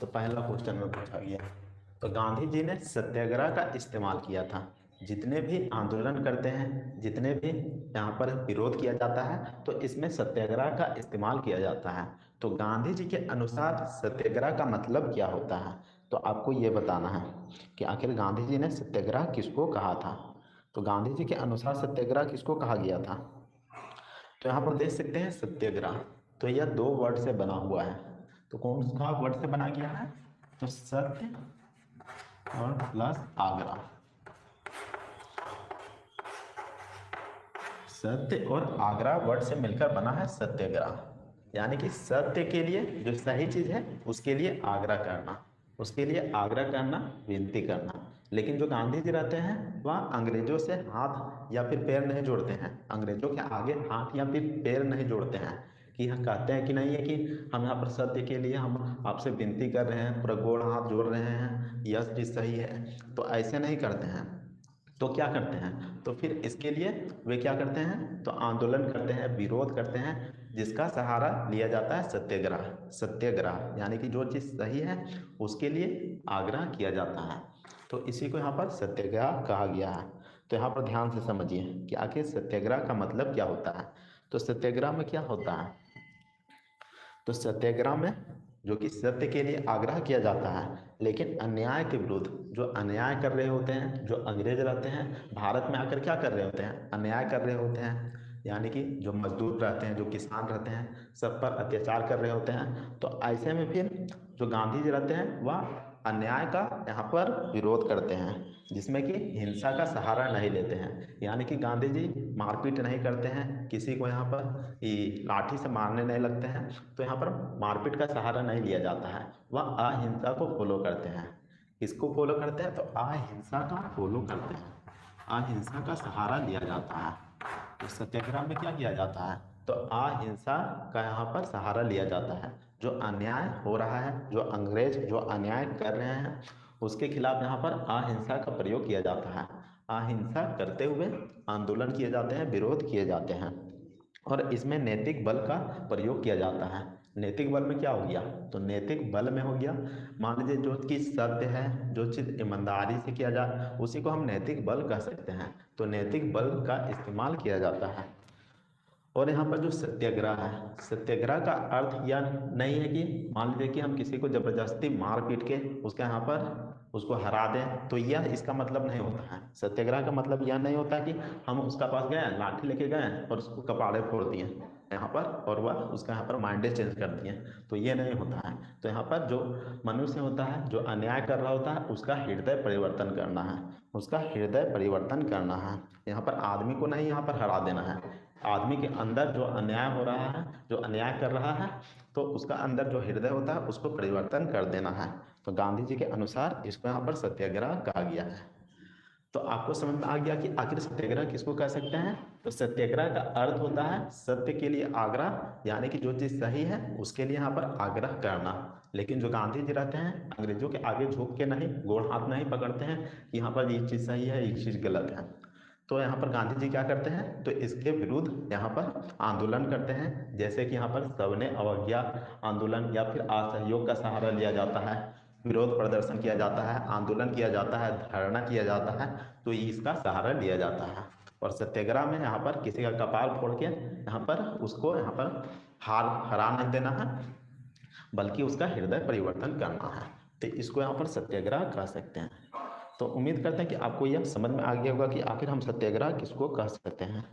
तो पहला क्वेश्चन में पूछा गया। तो गांधी जी ने सत्याग्रह का इस्तेमाल किया था। जितने भी आंदोलन करते हैं, जितने भी यहाँ पर विरोध किया जाता है, तो इसमें सत्याग्रह का इस्तेमाल किया जाता है। तो गांधी जी के अनुसार सत्याग्रह का मतलब क्या होता है? तो आपको ये बताना है कि आखिर गांधी जी ने सत्याग्रह किसको कहा था। तो गांधी जी के अनुसार सत्याग्रह किसको कहा गया था? तो यहाँ पर देख सकते हैं सत्याग्रह, तो यह दो वर्ड से बना हुआ है। तो कौन सा वर्ड से बना गया है? तो सत्य और प्लस आग्रह। सत्य और आग्रह वर्ड से मिलकर बना है सत्याग्रह। यानी कि सत्य के लिए, जो सही चीज है उसके लिए आग्रह करना, उसके लिए आग्रह करना, विनती करना। लेकिन जो गांधी जी रहते हैं वह अंग्रेजों से हाथ या फिर पैर नहीं जोड़ते हैं, अंग्रेजों के आगे हाथ या फिर पैर नहीं जोड़ते हैं। कि हम कहते हैं कि नहीं है कि हम यहाँ पर सत्य के लिए हम आपसे विनती कर रहे हैं, पूरा गोड़ हाथ जोड़ रहे हैं, यह चीज सही है, तो ऐसे नहीं करते हैं। तो क्या करते हैं? तो फिर इसके लिए वे क्या करते हैं? तो आंदोलन करते हैं, विरोध करते हैं, जिसका सहारा लिया जाता है सत्याग्रह। सत्याग्रह यानी कि जो चीज़ सही है उसके लिए आग्रह किया जाता है। तो इसी को यहाँ पर सत्याग्रह कहा गया है। तो यहाँ पर ध्यान से समझिए कि आखिर सत्याग्रह का मतलब क्या होता है। तो सत्याग्रह में क्या होता है? तो सत्याग्रह में जो कि सत्य के लिए आग्रह किया जाता है, लेकिन अन्याय के विरुद्ध, जो अन्याय कर रहे होते हैं, जो अंग्रेज रहते हैं भारत में आकर क्या कर रहे होते हैं? अन्याय कर रहे होते हैं। यानी कि जो मजदूर रहते हैं, जो किसान रहते हैं, सब पर अत्याचार कर रहे होते हैं। तो ऐसे में फिर जो गांधी जी रहते हैं वह अन्याय का यहाँ पर विरोध करते हैं, जिसमें कि हिंसा का सहारा नहीं लेते हैं। यानी कि गांधी जी मारपीट नहीं करते हैं, किसी को यहाँ पर लाठी से मारने नहीं लगते हैं। तो यहाँ पर मारपीट का सहारा नहीं लिया जाता है, वह अहिंसा को फॉलो करते हैं। किसको फॉलो करते हैं? तो अहिंसा का फॉलो करते हैं, अहिंसा का सहारा लिया जाता है। तो सत्याग्रह में क्या किया जाता है? तो अहिंसा का यहाँ पर सहारा लिया जाता है। जो अन्याय हो रहा है, जो अंग्रेज जो अन्याय कर रहे हैं, उसके खिलाफ यहाँ पर अहिंसा का प्रयोग किया जाता है। अहिंसा करते हुए आंदोलन किए जाते हैं, विरोध किए जाते हैं, और इसमें नैतिक बल का प्रयोग किया जाता है। नैतिक बल में क्या हो गया? तो नैतिक बल में हो गया, मान लीजिए जो कि सत्य है, जो चीज़ ईमानदारी से किया जाए उसी को हम नैतिक बल कह सकते हैं। तो नैतिक बल का इस्तेमाल किया जाता है। और यहाँ पर जो सत्याग्रह है, सत्याग्रह का अर्थ यह नहीं है कि मान लीजिए कि हम किसी को जबरदस्ती मार पीट के उसका यहाँ पर उसको हरा दें, तो यह इसका मतलब नहीं होता है। सत्याग्रह का मतलब यह नहीं होता कि हम उसका पास गए, लाठी लेके गए और उसको कपाड़े फोड़ दिए यहाँ पर, और वह उसका यहाँ पर माइंडे चेंज कर दिए। तो ये नहीं होता है। तो यहाँ पर जो मनुष्य होता है, जो अन्याय कर रहा होता है, उसका हृदय परिवर्तन करना है, उसका हृदय परिवर्तन करना है। यहाँ पर आदमी को नहीं यहाँ पर हरा देना है। आदमी के अंदर जो अन्याय हो रहा है, जो अन्याय कर रहा है, तो उसका अंदर जो हृदय होता है उसको परिवर्तन कर देना है। तो गांधी जी के अनुसार इसको यहाँ पर सत्याग्रह कहा गया है। तो आपको समझ में आ गया कि आखिर सत्याग्रह किसको कह सकते हैं। तो सत्याग्रह का अर्थ होता है सत्य के लिए आग्रह, यानी कि जो चीज़ सही है उसके लिए यहाँ पर आग्रह करना। लेकिन जो गांधी जी रहते हैं अंग्रेजों के आगे झुक के नहीं, गोड़ हाथ नहीं पकड़ते हैं कि यहाँ पर ये चीज़ सही है, ये चीज़ गलत है। तो यहाँ पर गांधी जी क्या करते हैं? तो इसके विरुद्ध यहाँ पर आंदोलन करते हैं। जैसे कि यहाँ पर सबने अवज्ञा आंदोलन या फिर असहयोग का सहारा लिया जाता है, विरोध प्रदर्शन किया जाता है, आंदोलन किया जाता है, धरना किया जाता है, तो इसका सहारा लिया जाता है। और सत्याग्रह में यहाँ पर किसी का कपाल फोड़ के यहाँ पर उसको यहाँ पर हरा नहीं देना है, बल्कि उसका हृदय परिवर्तन करना है। तो इसको यहाँ पर सत्याग्रह कह सकते हैं। तो उम्मीद करते हैं कि आपको यह समझ में आ गया होगा कि आखिर हम सत्याग्रह किसको कह सकते हैं।